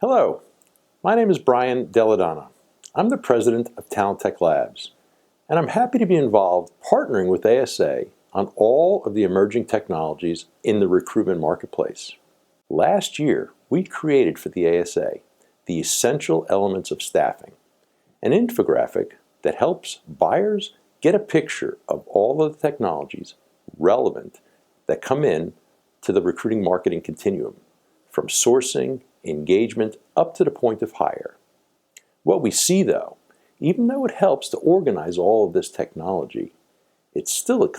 Hello, my name is Brian Deladonna. I'm the president of Talent Tech Labs, and I'm happy to be involved partnering with ASA on all of the emerging technologies in the recruitment marketplace. Last year, we created for the ASA the essential elements of staffing, an infographic that helps buyers get a picture of all of the technologies relevant that come in to the recruiting marketing continuum, from sourcing, engagement, up to the point of hire. What we see, though, even though it helps to organize all of this technology, it's still a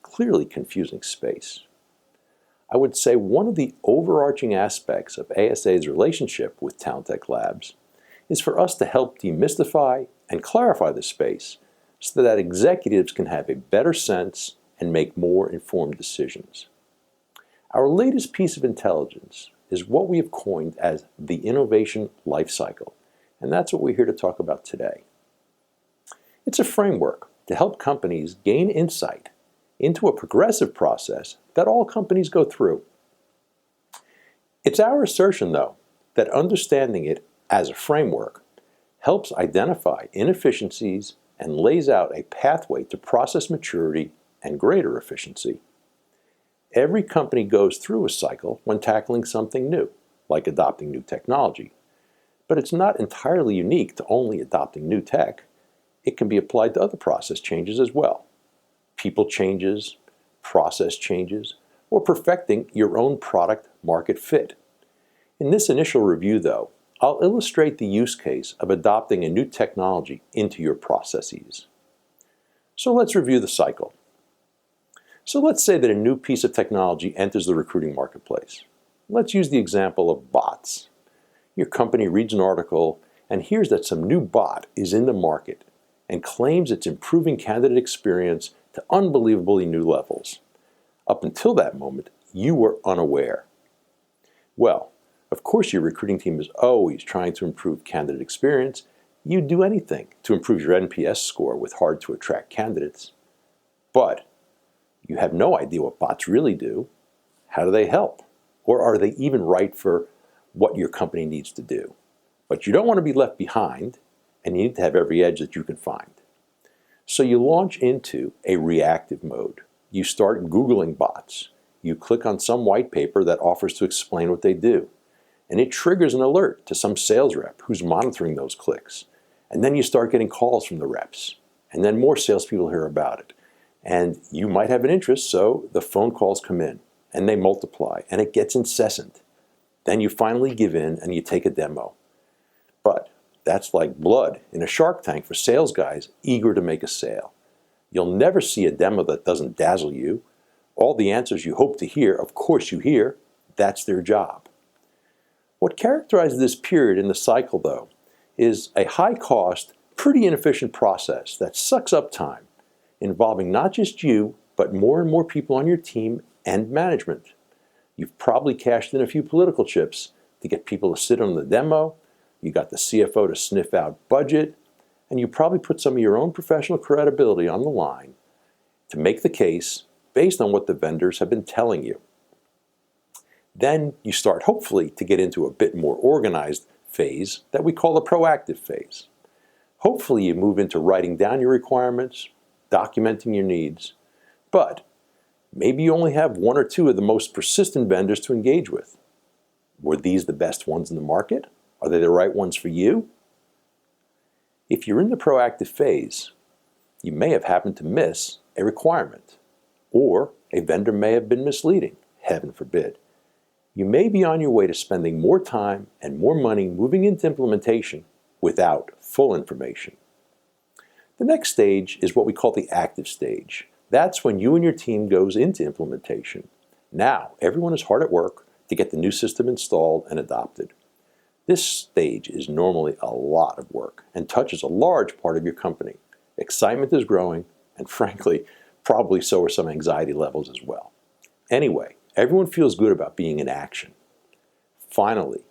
clearly confusing space. I would say one of the overarching aspects of ASA's relationship with Talent Tech Labs is for us to help demystify and clarify the space so that executives can have a better sense and make more informed decisions. Our latest piece of intelligence is what we have coined as the innovation lifecycle, and that's what we're here to talk about today. It's a framework to help companies gain insight into a progressive process that all companies go through. It's our assertion, though, that understanding it as a framework helps identify inefficiencies and lays out a pathway to process maturity and greater efficiency. Every company goes through a cycle when tackling something new, like adopting new technology. But it's not entirely unique to only adopting new tech. It can be applied to other process changes as well. People changes, process changes, or perfecting your own product market fit. In this initial review, though, I'll illustrate the use case of adopting a new technology into your processes. So let's review the cycle. So let's say that a new piece of technology enters the recruiting marketplace. Let's use the example of bots. Your company reads an article and hears that some new bot is in the market and claims it's improving candidate experience to unbelievably new levels. Up until that moment, you were unaware. Well, of course your recruiting team is always trying to improve candidate experience. You'd do anything to improve your NPS score with hard-to-attract candidates. But you have no idea what bots really do. How do they help? Or are they even right for what your company needs to do? But you don't want to be left behind, and you need to have every edge that you can find. So you launch into a reactive mode. You start Googling bots. You click on some white paper that offers to explain what they do. And it triggers an alert to some sales rep who's monitoring those clicks. And then you start getting calls from the reps. And then more salespeople hear about it. And you might have an interest, so the phone calls come in, and they multiply, and it gets incessant. Then you finally give in, and you take a demo. But that's like blood in a shark tank for sales guys eager to make a sale. You'll never see a demo that doesn't dazzle you. All the answers you hope to hear, of course you hear. That's their job. What characterizes this period in the cycle, though, is a high-cost, pretty inefficient process that sucks up time, involving not just you, but more and more people on your team and management. You've probably cashed in a few political chips to get people to sit on the demo. You got the CFO to sniff out budget, and you probably put some of your own professional credibility on the line to make the case based on what the vendors have been telling you. Then you start, hopefully, to get into a bit more organized phase that we call the proactive phase. Hopefully you move into writing down your requirements, documenting your needs, but maybe you only have one or two of the most persistent vendors to engage with. Were these the best ones in the market? Are they the right ones for you? If you're in the proactive phase, you may have happened to miss a requirement, or a vendor may have been misleading, heaven forbid. You may be on your way to spending more time and more money moving into implementation without full information. The next stage is what we call the active stage. That's when you and your team goes into implementation. Now, everyone is hard at work to get the new system installed and adopted. This stage is normally a lot of work and touches a large part of your company. Excitement is growing, and frankly, probably so are some anxiety levels as well. Anyway, everyone feels good about being in action. Finally,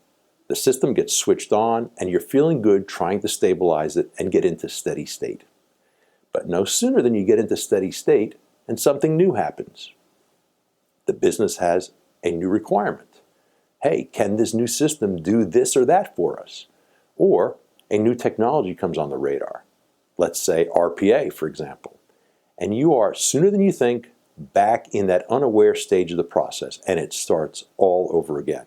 the system gets switched on, and you're feeling good trying to stabilize it and get into steady state. But no sooner than you get into steady state and something new happens. The business has a new requirement. Hey, can this new system do this or that for us? Or a new technology comes on the radar. Let's say RPA, for example. And you are, sooner than you think, back in that unaware stage of the process, and it starts all over again.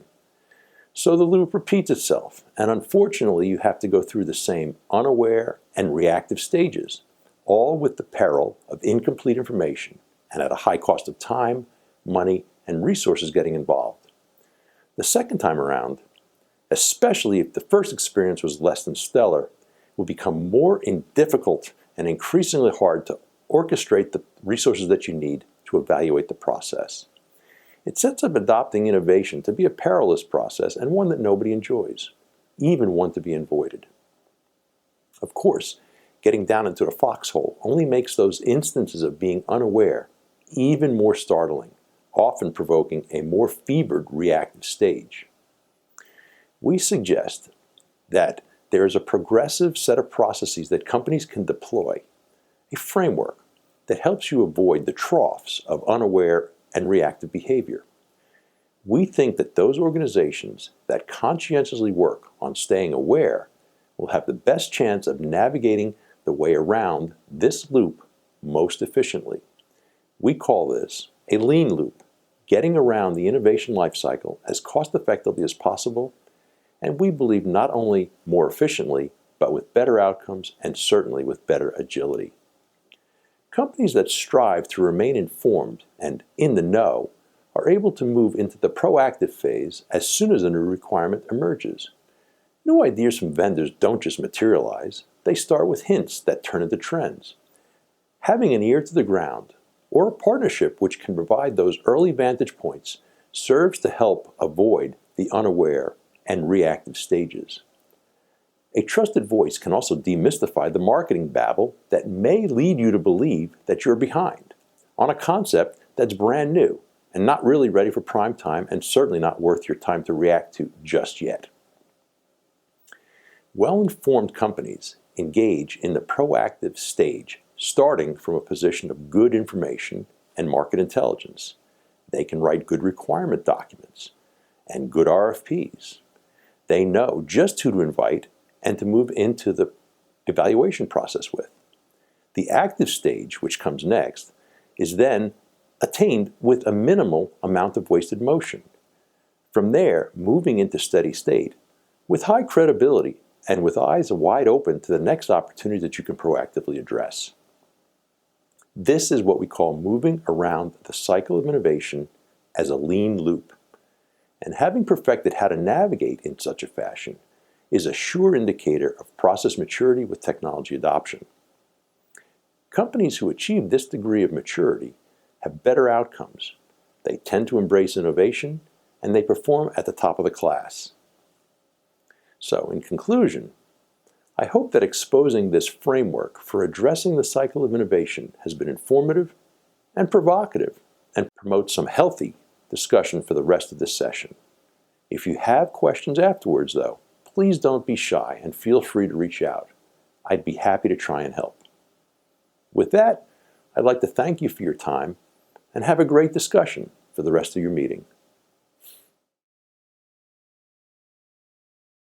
So the loop repeats itself, and unfortunately you have to go through the same unaware and reactive stages, all with the peril of incomplete information and at a high cost of time, money, and resources getting involved. The second time around, especially if the first experience was less than stellar, will become more difficult and increasingly hard to orchestrate the resources that you need to evaluate the process. It sets up adopting innovation to be a perilous process and one that nobody enjoys, even one to be avoided. Of course, getting down into the foxhole only makes those instances of being unaware even more startling, often provoking a more fevered reactive stage. We suggest that there is a progressive set of processes that companies can deploy, a framework that helps you avoid the troughs of unaware and reactive behavior. We think that those organizations that conscientiously work on staying aware will have the best chance of navigating the way around this loop most efficiently. We call this a lean loop, getting around the innovation lifecycle as cost-effectively as possible, and we believe not only more efficiently, but with better outcomes and certainly with better agility. Companies that strive to remain informed and in the know are able to move into the proactive phase as soon as a new requirement emerges. New ideas from vendors don't just materialize, they start with hints that turn into trends. Having an ear to the ground, or a partnership which can provide those early vantage points, serves to help avoid the unaware and reactive stages. A trusted voice can also demystify the marketing babble that may lead you to believe that you're behind on a concept that's brand new and not really ready for prime time and certainly not worth your time to react to just yet. Well-informed companies engage in the proactive stage, starting from a position of good information and market intelligence. They can write good requirement documents and good RFPs. They know just who to invite and to move into the evaluation process with. The active stage, which comes next, is then attained with a minimal amount of wasted motion. From there, moving into steady state, with high credibility and with eyes wide open to the next opportunity that you can proactively address. This is what we call moving around the cycle of innovation as a lean loop. And having perfected how to navigate in such a fashion is a sure indicator of process maturity with technology adoption. Companies who achieve this degree of maturity have better outcomes. They tend to embrace innovation, and they perform at the top of the class. So, in conclusion, I hope that exposing this framework for addressing the cycle of innovation has been informative and provocative and promotes some healthy discussion for the rest of this session. If you have questions afterwards, though, please don't be shy and feel free to reach out. I'd be happy to try and help. With that, I'd like to thank you for your time and have a great discussion for the rest of your meeting.